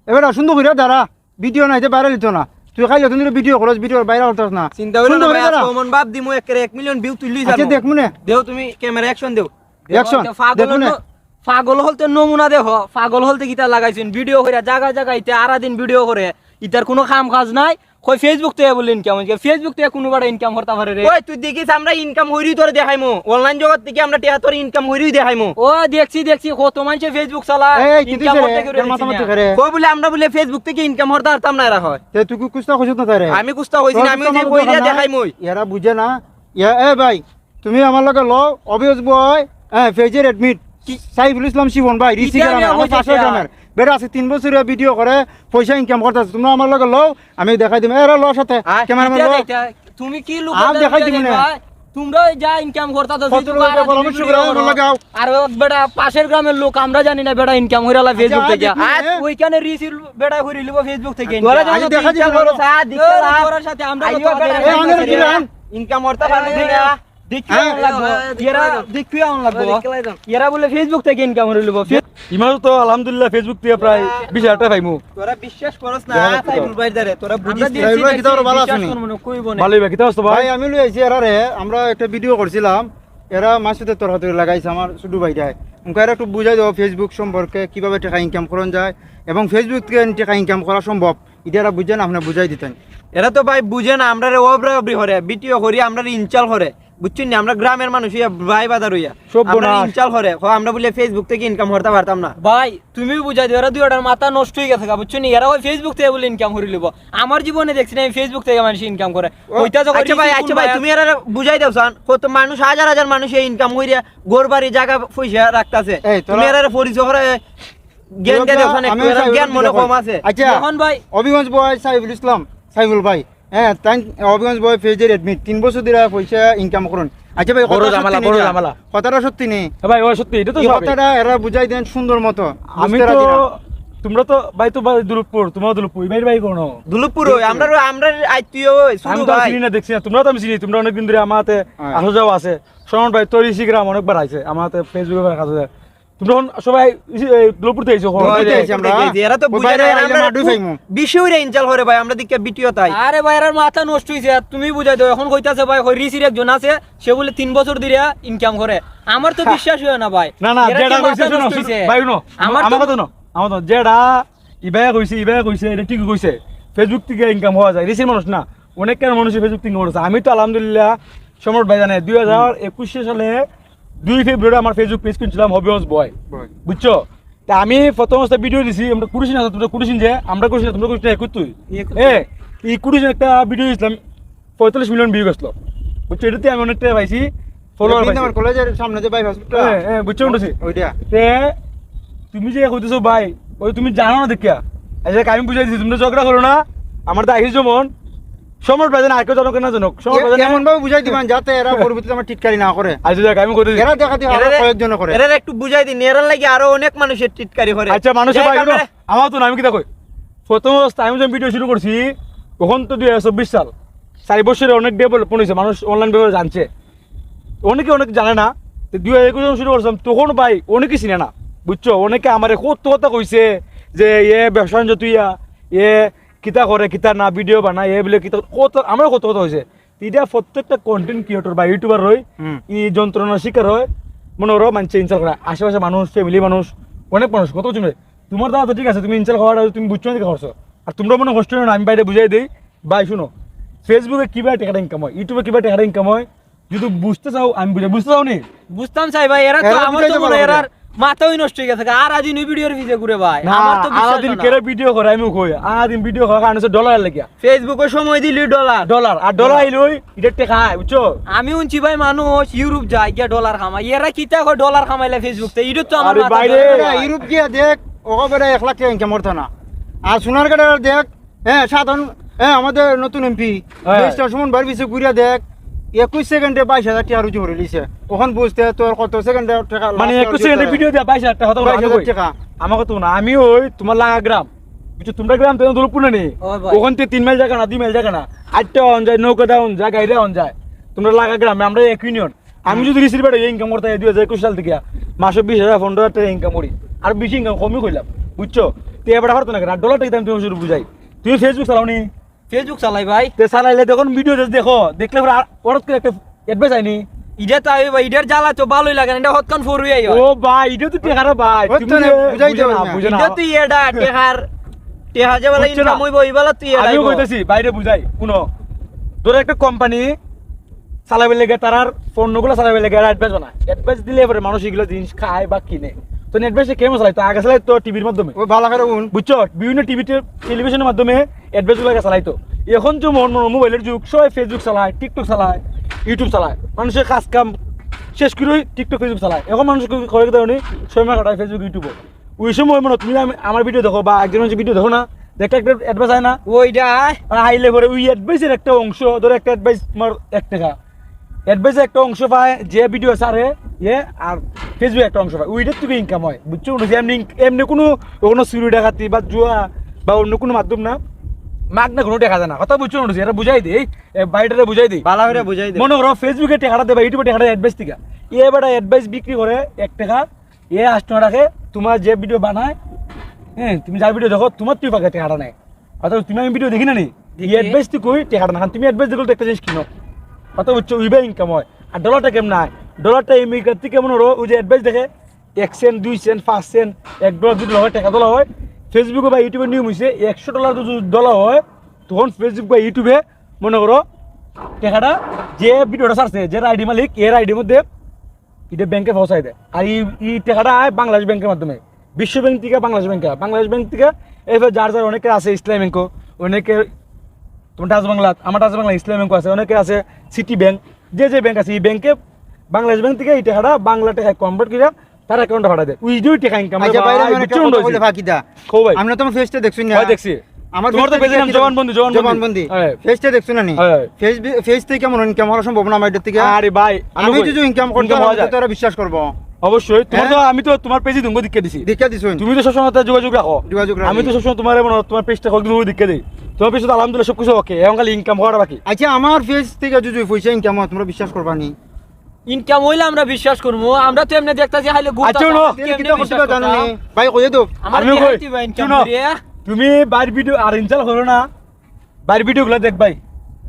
এবার সুন্দর করে দাঁড়া ভিডিও নাই বাইরে লিত না তুই খাইলে তুমি ভিডিও করছ ভিডিও বাইরে করতাস না চিন্তা করে না ভাই কমন বাপ দিমু একেরে 1 মিলিয়ন ভিউ তুললি যাবো আচ্ছা দেখ মনে দেও তুমি ক্যামেরা অ্যাকশন দেও অ্যাকশন দেখ মনে পাগল হলতে নমুনা দেখো পাগল হলতে কিতা লাগাইছেন ভিডিও কইরা জায়গা জায়গা ইতে আরা দিন ভিডিও করে ইতার কোনো কাম কাজ নাই কই ফেসবুক তে বলেন ইনকাম হইছে ফেসবুক তে কোনো বড় ইনকাম করতে পারে রে ওই তুই দেখিস আমরা ইনকাম হইরি তোরে দেখাইমু অনলাইন জগৎ থেকে আমরা টিয়া তোর ইনকাম হইরি দেখাইমু ও দেখছি কত মানুষ ফেসবুক চালায় ইনকাম করতে করে কই বলে আমরা বলে ফেসবুক থেকে ইনকাম করতে পারতাম না এরা হয় তে তুই কুস্তা কইছ না তারে আমি কুস্তা কইছি না আমি যে কইরা দেখাইমু এরা বুঝে না এ ভাই তুমি আমার লগে লও অবিয়াস বয় ফেজের এডমিট সাইফুল ইসলাম শিবন ভাই রিসি গ্রামে আমার পাশে গ্রামের বেড়া আছে 3 বছরের ভিডিও করে পয়সা ইনকাম করতেছ তুমি আমার লগে লও আমি দেখাই দিম এরা ল সাথে ক্যামেরাম্যান ল তুমি কি লোক আপ দেখাই দিম না তোমরা যা ইনকাম করতা তো পরামর্শ করে আমার লগে আও আর বেড়া পাশের গ্রামের লোক আমরা জানি না বেড়া ইনকাম হইরালা ফেসবুক থেকে আর ওইখানে রিসিল বেড়া হইরি লিবো ফেসবুক থেকে তোরা জানি দেখা দিম তোর সাথে আমরা ইনকাম করতে পারবি না এরা বলে ফেসবুক থেকে ইনকাম করে লিবো ইমানো তো আলহামদুলিল্লাহ ফেসবুক থেকে প্রায় 20,000 টাকা পাইমু তোরা বিশ্বাস করছ না সাইফুল ভাই দারে তোরা বুঝিস সাইফুল ভাই কিতাব ভালো আছে নি কইব না ভালোই ভাই কিতা হচ্ছে ভাই ভাই আমি লই আইছি এরা রে আমরা একটা ভিডিও করছিলাম এরা মাসুদের তরফ থেকে লাগাইছে আমার ছোট ভাইটাই উনকে এরা একটু বুঝাই দাও ফেসবুক সম্পর্কে কিভাবে টাকা ইনকাম করা যায় এবং ফেসবুক থেকে টাকা ইনকাম করা সম্ভব এটা বুঝেন আপনি বুঝাই দিতেন এরা তো ভাই বুঝে না আমরা ওবরাবরি করে ভিডিও করি আমরা ইনচাল করে বুঝছেন না আমরা গ্রামের মানুষ হইয়া ভাই বাজার হইয়া আমরা ইনচাল করে আমরা বলে ফেসবুক থেকে ইনকাম করতে পারতাম না ভাই তুমি বুঝাই দিও এরা দুইটার মাথা নষ্ট হয়ে গেছে বুঝছেন এরা ওই ফেসবুক থেকে বলে ইনকাম করে লিব আমার জীবনে দেখছি না আমি ফেসবুক থেকে মানুষ ইনকাম করে ওইটা যখন আচ্ছা ভাই তুমি এরা বুঝাই দাও সান কত মানুষ হাজার হাজার মানুষ এই ইনকাম কইরা গোরবাড়ি জায়গা পয়সা রাখতাছে তুমি এরা পরিচয় করে জ্ঞান দিয়ে দাও সান জ্ঞান মনে কম আছে আচ্ছা এখন ভাই অভিগঞ্জ বয় সাইফুল ইসলাম সাইফুল ভাই হ্যাঁ তাই অভিগঞ্জ বয় ফেজের এডমিট 3 বছর ধরে পয়সা ইনকাম করুন আচ্ছা ভাই বড় জামালা কথাটা সত্যি নেই ভাই ও সত্যি এটা তো কথাটা এরা বুঝাই দেন সুন্দর মতো আমি তো তোমরা তো ভাই তো দুলুপুর তোমরা দুলুপুর ভাই কোন দুলুপুর আমরা আইতিও আমি তো চিনি না দেখছি না তোমরা তো আমি চিনি তোমরা অনেকদিন ধরে আমাতে আসা যাওয়া আছে শরণ ভাই তোর ঋষি গ্রাম অনেকবার আইছে আমাতে ফেসবুকে কাছে তোমরা সবাই দুলুপুর থেকে এরা তো বুঝাই না আমরা বিষয়রে ইনচাল করে ভাই আমরা দিকে ভিডিও তাই আরে ভাই এর মাথা নষ্ট হইছে তুমি বুঝাই দাও এখন কইতাছে ভাই ওই ঋষির একজন আছে সে বলে 3 বছর ধরে ইনকাম করে আমার তো বিশ্বাস হয় না ভাই না যেটা কইছে শুনো ভাই শুনো আমার কথা না আমার তো যেটা ইবায়া কইছে এটা ঠিক কইছে ফেসবুক থেকে ইনকাম হওয়া যায় ঋষির মানুষ না অনেক কেন মানুষ ফেসবুক থেকে করছে আমি তো আলহামদুলিল্লাহ সম্রাট ভাই জানে 2021 সালে 2 ফেব্রুয়ারি আমার ফেসবুক পেজ কিনছিলাম হবিগঞ্জ বয় বুঝছো তা আমি প্রথম অবস্থা ভিডিও দিছি আমরা কুড়িসিন আছে তোমরা কুড়িসিন যে আমরা কুড়িসিন তোমরা কুড়িসিন একই তুই এই কুড়িসিন একটা ভিডিও দিছিলাম 45 মিলিয়ন ভিউ গেছিল বুঝছো এটাতে আমি অনেকটা পাইছি ফলোয়ার পাইছি আমার কলেজের সামনে যে ভাই হসপিটাল বুঝছো ওইটা তে তুমি যে কইতেছো ভাই ওই তুমি জানো না দেখিয়া আচ্ছা আমি বুঝাই দিছি তোমরা ঝগড়া করো না আমার তো আইস যেমন সম্রাট ভাই জানা আর কেউ জনক না জনক সম্রাট ভাই এমন ভাবে বুঝাই দিবেন যাতে এরা পরবর্তীতে আমার টিটকারি না করে আচ্ছা দেখ আমি কই দিই এরা দেখাতে আরো কয়েকজন করে এরা একটু বুঝাই দিন এরা লাগি আরো অনেক মানুষের টিটকারি করে আচ্ছা মানুষ ভাই আমার তো আমি কি কই প্রথম অবস্থায় আমি যখন ভিডিও শুরু করছি তখন তো 2024 সাল 4 বছরে অনেক ডেভেলপ হয়েছে মানুষ অনলাইন ব্যবহার জানছে অনেক জানে না 2021 যখন শুরু করছিলাম তখন ভাই অনেকে চিনে না বুঝছো অনেকে আমারে কত কথা কইছে যে এ ব্যবসা তুইয়া এ কিতা করে কিতা না ভিডিও বানায় এ বলে কিতা কত আমার কত কথা হয়েছে এটা প্রত্যেকটা কন্টেন্ট ক্রিয়েটর বা ইউটিউবার হয় ই যন্ত্রণার শিকার হয় মনে করো মানুষ ইনস্টল করে আশেপাশে মানুষ ফ্যামিলি মানুষ অনেক মানুষ কত কিছু তোমার দাদা তো ঠিক আছে তুমি ইনস্টল খাওয়াটা তুমি বুঝছো না খাওয়াছো আর তোমরা মনে কষ্ট না আমি বাইরে বুঝাই দিই ভাই শুনো ফেসবুকে কিভাবে টাকাটা ইনকাম হয় ইউটিউবে কিভাবে টাকাটা ইনকাম হয় যদি বুঝতে চাও আমি বুঝতে চাও নি বুঝতাম চাই ভাই এরা তো আমার তো মনে এরার মাথাই নষ্ট হয়ে গেছে আর আদিন ভিডিওর ভিডিও করে ভাই আমার তো বিশ্বাস আদিন কেরে ভিডিও করে আমি কই আদিন ভিডিও করা কারণে ডলার লাগিয়া ফেসবুকে সময় দিলি ডলার আর ডলার আইলই এটা টাকা বুঝছো আমি উনছি ভাই মানুষ ইউরোপ যায় গিয়া ডলার কামাই এরা কিতা কয় ডলার কামাইলে ফেসবুক তে এটা তো আমার বাইরে ইউরোপ গিয়া দেখ ওখানে 1 লাখ টাকা ইনকাম করতে না আর সোনার কাটা দেখ সাধারণ আমাদের নতুন এমপি দেশটা সুমন ভাই বিছে ঘুরিয়া দেখ 21 সেকেন্ডে 22,000 টাকা রুজি করে লিছে ওখান বুঝতে তোর কত সেকেন্ডে টাকা মানে 21 সেকেন্ডে ভিডিও দিয়া 22,000 টাকা টাকা আমাকে তো না আমি ওই তোমার লাগা গ্রাম বুঝছো তোমরা গ্রাম তো দুলপুর না নেই ওখান থেকে 3 মাইল জায়গা না 2 মাইল জায়গা না 8টা অন যায় নৌকা ডাউন যায় গাড়ি অন যায় তোমরা লাগা গ্রামে আমরা এক ইউনিয়ন আমি যদি রিসিভ করে ইনকাম করতে 2021 সাল থেকে মাসে 20,000 15,000 টাকা ইনকাম করি আর বেশি ইনকাম কমই কইলাম বুঝছো তে এবার হতো না আর ডলারটা কি তুমি শুরু বুঝাই তুমি ফেসবুক চালাও নি ফেসবুক চালাই ভাই তে চালাইলে তখন ভিডিও দেখো দেখলে পরে ওরত করে একটা অ্যাডভাইস আইনি ইডা তো আই ভাই ইডার জ্বালা তো ভালোই লাগে না এটা হতকান ফরুই আই ও ভাই এটা তো টেকার ভাই ওই তো তুমি না, বুঝাইতে বুঝো না হবে না। বুঝো না ইডা তুই এডা টেহার টেহা যে বলে বুঝছো না? ইনকাম হইব ইবালা তুই এডা আমিও কইতেছি বাইরে বুঝাই শুনো ধরো একটা কোম্পানি চালাবে লেগে তার পণ্যগুলো চালাবে লেগে অ্যাডভাইস বানায় অ্যাডভাইস দিলে এবারে মানুষ এগুলো জিনিস খায় বা কিনে তো অ্যাডভাইসে কেমন চালাই তো আগে চালাই তো টিভির মাধ্যমে ওই ভালো করে উন বুঝছো বিভিন্ন টিভিতে টেলিভিশনের মাধ্যমে অ্যাডভাইসগুলো চালাইতো এখন যে মোবাইলের যুগ সবাই ফেসবুক চালায় টিকটক চালায় ইউটিউব চালায় মানুষের কাজ কাম শেষ করে টিকটক ফেসবুক চালায় এখন মানুষ করে দেয়নি সময় কাটায় ফেসবুক ইউটিউবে ওই সময় মনে তুমি আমার ভিডিও দেখো বা একজন মানুষের ভিডিও দেখো না দেখতে একটা অ্যাডভাইস হয় না ওইডা হাইলে পরে ওই অ্যাডভাইসের একটা অংশ ধরো একটা অ্যাডভাইস তোমার 1 টাকা অ্যাডভাইসের একটা অংশ পায় যে ভিডিও ছাড়ে আর ফেসবুক একটা অংশ পায় ওইটার থেকে ইনকাম হয় বুঝছো এমনি এমনি কোনো চুরি ডাকাতি বা জুয়া বা অন্য কোনো মাধ্যম না মাগ না কোনো দেখা যায় না কথা বুঝছো না এটা বুঝাই দিই বাইরে বুঝাই দিই ভালো করে বুঝাই দে মনে করো ফেসবুকে টাকাটা দেবে ইউটিউবে টাকাটা অ্যাডভাইস থেকে এবার অ্যাডভাইস বিক্রি করে 1 টাকা 8 টাকা রাখে তোমার যে ভিডিও বানায় হ্যাঁ তুমি যার ভিডিও দেখো তোমার তুই পাকে টাকাটা নেয় অর্থাৎ তুমি আমি ভিডিও দেখি না নি অ্যাডভাইস তুই কই টাকাটা না তুমি অ্যাডভাইস দেখলে তো একটা জিনিস কিনো কথা বুঝছো উইবে ইনকাম হয় আর ডলারটা কেমন হয় ডলারটা আমেরিকার থেকে কেমন হলো ওই যে অ্যাডভাইস দেখে 1 সেন্ট 2 সেন্ট 5 সেন্ট $1 যদি হয় টাকা তোলা হয় ফেসবুকে বা ইউটিউবে নিয়ম হয়েছে $100 যদি ডলার হয় তখন ফেসবুক বা ইউটিউবে মনে করো টাকাটা যে ভিডিওটা ছাড়ছে যে আইডি মালিক এর আইডির মধ্যে এটা ব্যাংকে পৌঁছাই দেয় আর এই টাকাটা আয় বাংলাদেশ ব্যাংকের মাধ্যমে বিশ্ব ব্যাংক থেকে বাংলাদেশ ব্যাংক থেকে এবার যার অনেকে আছে ইসলাম ব্যাংক অনেকে তোমার টাচ বাংলা আমার টাচ বাংলা ইসলাম ব্যাংক আছে অনেকে আছে সিটি ব্যাংক যে ব্যাংক আছে এই ব্যাংকে বাংলাদেশ ব্যাংক থেকে এই টাকাটা বাংলা টাকায় কনভার্ট করে তার অ্যাকাউন্টে পাঠা দেয় ওই দুই টাকা ইনকাম আচ্ছা বাইরে মানে কেমন বলে ফাঁকি দা খো ভাই আমরা তোমার ফেসটা দেখছুন না হয় দেখছি আমার তোমার তো পেয়েছিলাম জবানবন্দি ফেসটা দেখছুন না নি ফেস থেকে কেমন ইনকাম হওয়ার সম্ভাবনা আমার এটার থেকে আরে ভাই আমি যদি ইনকাম করতে তাহলে তোরা বিশ্বাস করব অবশ্যই তোমার তো আমি তো তোমার পেজে দুঙ্গ দিকে দিছি দেখা দিছুন তুমি তো সবসময় তার যোগাযোগ রাখো যোগাযোগ রাখি। আমি তো সবসময় তোমার তোমার পেজটা কয়েকদিন দিকে দিই তোমার পেজে তো আলহামদুলিল্লাহ সব কিছু ওকে এখন খালি ইনকাম হওয়ার বাকি আচ্ছা আমার ফেস থেকে যদি পয়সা ইনকাম হয় তোমরা বিশ্বাস করবা নি ইনকাম হইলে আমরা বিশ্বাস করবো আমরা তো এমনি দেখতাছি হাইলে আচ্ছা, শোনো, কি করতে জানো নি ভাই কইয়ে দাও আমার আমিও কই, কি ভাই ইনকাম শোনো। করিয়া তুমি বাইর ভিডিও আর ইনস্টল করো না বাইর ভিডিওগুলো দেখবাই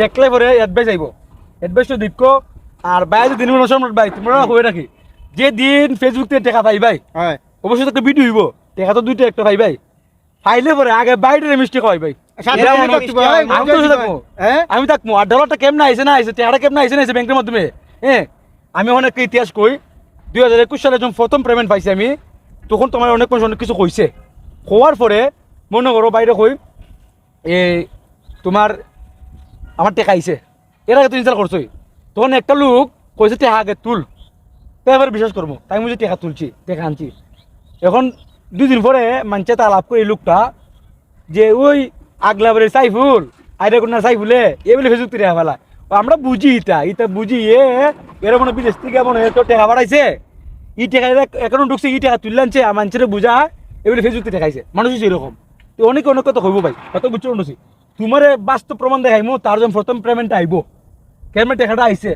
দেখলে পরে অ্যাডভাইস আইব অ্যাডভাইসটা দেখো আর বাইরে দিন অনুসরণ ভাই তোমরা হয়ে রাখি যে দিন ফেসবুক থেকে টাকা পাই ভাই হ্যাঁ অবশ্যই তো একটা ভিডিও হইব টাকা তো দুইটা একটা পাই ভাই পাইলে পরে আগে বাইরে মিস্টেক হয় ভাই সাথে এরা সাথে অনেক থাকতে ভাই, আমি তো থাকবো হ্যাঁ আমি থাকবো আর ডলারটা কেমন আইসে না আইসে টাকাটা কেমন আইসে না আইসে ব্যাংকের মাধ্যমে হ্যাঁ আমি অনেক ইতিহাস কই 2021 সালে যখন প্রথম পেমেন্ট পাইছি আমি তখন তোমার অনেক মানুষ অনেক কিছু কইছে হওয়ার পরে মনে করো বাইরে কই এই তোমার আমার টেকা আইছে এর আগে তো ইনস্টল করছোই তখন একটা লোক কইছে টেকা আগে তুল তাই এবার বিশ্বাস করবো তাই মুঝে টেকা তুলছি টেকা আনছি এখন 2 দিন পরে মানছে তা লাভ করে এই লোকটা যে ওই আগলাবারের সাইফুল আইরে কোন সাইফুলে এ বলে ফেসবুক টেকা ফেলা আমরা বুঝি ইটা বুঝি এর মনে বিদেশ থেকে মনে তো টেকা বাড়াইছে ই টেকা এখনো ঢুকছে ই টেকা তুলে আনছে আর মানুষের বুঝা এগুলো ফেসবুক থেকে খাইছে মানুষ এরকম তো অনেকে অনেক কথা হইব ভাই কত বুঝছো উঠছি তোমার বাস্তব প্রমাণ দেখাইমো তার যখন প্রথম পেমেন্টটা আইব কেমন টাকাটা আইছে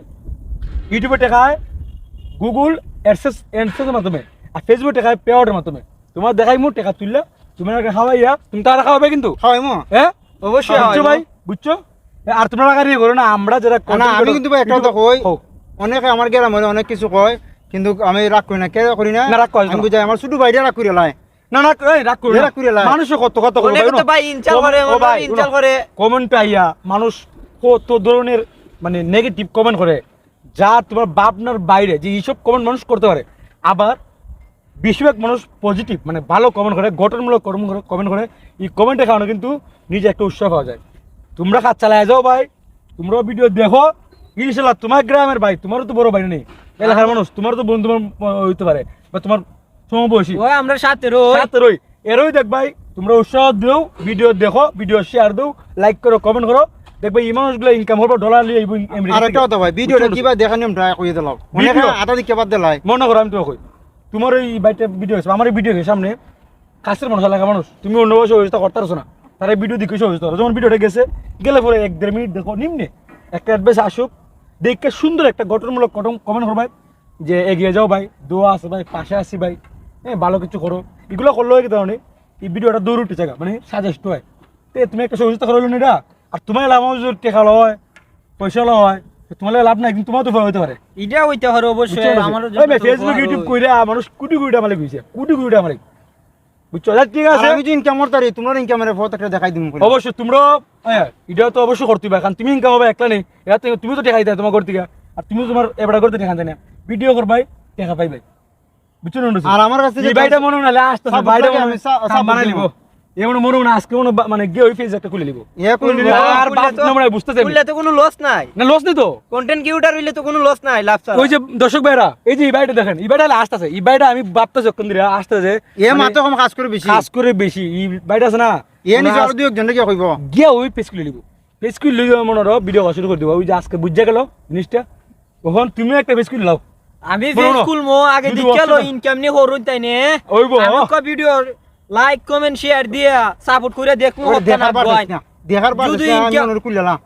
ইউটিউবে টাকায় গুগল অ্যাডসেন্সের মাধ্যমে আর ফেসবুক টাকায় পেআউটের মাধ্যমে তোমার দেখাইমো টাকা তুললে তুমি খাওয়াইয়া তুমি তারা খাওয়াবে কিন্তু হয় মো হ্যাঁ অবশ্যই বুঝছো ভাই বুঝছো আর তোমরা রাগারি করো না আমরা যারা না আমি কিন্তু ভাই একটা কথা কই অনেকে আমার গ্রাম হলে অনেক কিছু কয় কিন্তু আমি রাগ করি না কে করি না না, রাগ করিস না। আমি বুঝাই আমার ছোট ভাইটা রাগ করে লাই না না এই রাগ করো এ রাগ করে লাই। মানুষ কত কত অনেক তো ভাই ইনচাল করে ইনচাল করে কমেন্ট আইয়া মানুষ কত ধরনের মানে নেগেটিভ কমেন্ট করে যা তোমার ভাবনার বাইরে যে এইসব কমেন্ট মানুষ করতে পারে আবার বেশিরভাগ মানুষ পজিটিভ মানে ভালো কমেন্ট করে গঠনমূলক কমেন্ট করে এই কমেন্টের কারণে কিন্তু নিজে একটা উৎসাহ পাওয়া যায় তোমরা কাজ চালায় যাও ভাই তোমরাও ভিডিও দেখো ইনশাল্লাহ তোমার গ্রামের ভাই তোমারও তো বড় ভাই নেই এলাকার মানুষ তোমারও তো বন্ধু হইতে পারে বা তোমার সমবয়সী ওই আমরা সাথে রই রই এরই দেখ ভাই তোমরা উৎসাহ দিও ভিডিও দেখো ভিডিও শেয়ার দিও লাইক করো কমেন্ট করো দেখবে এই মানুষগুলো ইনকাম হবে ডলার লিয়ে আর একটা কথা ভাই ভিডিওটা কিবা দেখা নিয়ম ট্রাই কইয়ে দিলাম অনেকে ভিডিও? আটা দিকে বাদ দিলাই মনে করো আমি তো কই তোমার এই বাইটা ভিডিও আছে আমার এই ভিডিও সামনে কাছের মানুষ এলাকা মানুষ তুমি অন্য বয়সে হয়েছে করতে পারছো না তারা ভিডিও দেখে হয়েছে যখন ভিডিওটা গেছে গেলে পরে 1-1.5 মিনিট দেখো নিম্নে একটা অ্যাডভাইস আসুক দেখে সুন্দর একটা গঠনমূলক কমেন্ট করো ভাই যে এগিয়ে যাও ভাই দোয়া আছে ভাই পাশে আসি ভাই হ্যাঁ ভালো কিছু করো এগুলো করলেও কি ধরনের এই ভিডিওটা দৌড় উঠে জায়গা মানে সাজেস্ট হয় তে তুমি একটা সহযোগিতা করলো না এটা আর তোমার লাভ যদি টেকা হয় পয়সা হয় তোমার লাভ নাই কিন্তু তোমার তো ভয় হতে পারে এটা হইতে পারে অবশ্যই আমার ফেসবুক ইউটিউব কইরা মানুষ কোটি কোটি টাকা মালিক হইছে কোটি কোটি টাকা মালিক বুঝছো ঠিক আর আছে আমি যে ইনকাম করতারি তোমার ইনকামের ফটো একটা দেখাই দিম অবশ্যই তোমরা এটা তো অবশ্যই করতে পারবে কারণ তুমি ইনকাম হবে একলা নেই এটা তুমি তো টেকা দিতে তোমার করতে আর তুমি তোমার এবারে করতে টেকা দেয় না ভিডিও করবাই টেকা পাইবাই বুঝছো না আর আমার কাছে এই বাইটা মনে না লাস্ট সাপোর্ট বাইটা লাগে, মনে আমি সাপোর্ট বানাই দিব। লিবো এমন মনে না আজকে মনে মানে গিয়ে ওই পেজ একটা খুলে লিবো ইয়া কইলি আর বাপ না মনে বুঝতেছে খুললে তো কোনো লস নাই, না লস নেই তো কন্টেন্ট ক্রিয়েটর হইলে তো কোনো লস নাই, লাভ ছাড়া। ওই যে দর্শক ভাইরা এই যে এই বাইটা দেখেন এই বাইটা আসতেছে এই বাইটা আমি ভাবতেছি কোন দিকে আসতেছে এ মাত্র কম কাজ করে বেশি কাজ করে বেশি এই বাইটা আছে না এ নিজে আর দুই একজন কি কইব গিয়া ওই পেজ খুলে লিবো পেজ খুলে লিবো মনে রো ভিডিও শুরু করে দিব ওই যে আজকে বুঝা গেল জিনিসটা তখন তুমি একটা পেজ খুলে লাও আমি বলো না। ফেসবুক মো আগে যদি দেখে লো অসুবিধা- ইনকাম নি করুন তাই নে ওইব আমি ক ভিডিও লাইক কমেন্ট শেয়ার দিয়া সাপোর্ট করে দেখমু ওরে হত্যা না দেখার বার বয় না দেখার বার যদি আমি ইনকাম- মনে কুললাম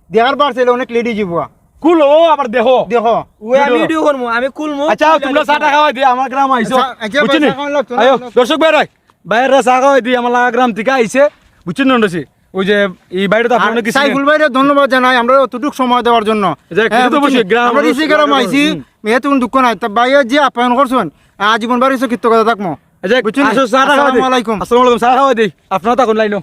দেখার বার চাইলে অনেক লেডি যাবো কুলো আবার দেখো দেখো ওই আমি ভিডিও করমু আমি খুলমু আচ্ছা তোমরা চা টা খাওয়াই দিয়ে আমার গ্রাম আইছো আচ্ছা, আচ্ছা, ভাই, বুঝছেন চা খাওয়ান লাগতো না, আয়ো লাগতো। দর্শক ভাই বাইরে চা খাওয়াই দিয়ে আমার লাগা গ্রাম থেকে আইছে বুঝছেন না নন্ডসি ওই যে এই বাইরে তো আপনারা কিছু সাইফুল ভাইরে ধন্যবাদ জানাই আমরা অতটুক সময় দেওয়ার জন্য যে হ্যাঁ, কিন্তু তো বুঝছি। অবশ্যই গ্রাম আমরা রিসি গ্রাম আইছি এতে কোনো দুঃখ নাই তা ভাইয়া যে আপ্যায়ন করছেন আজীবন বাড়ি কৃতজ্ঞতা থাকবো আচ্ছা বুঝছেন? আসো চা টা খাওয়াই আসসালামু আলাইকুম। আসসালামু আলাইকুম চা খাওয়াই দিই আপনারা তখন লাইনো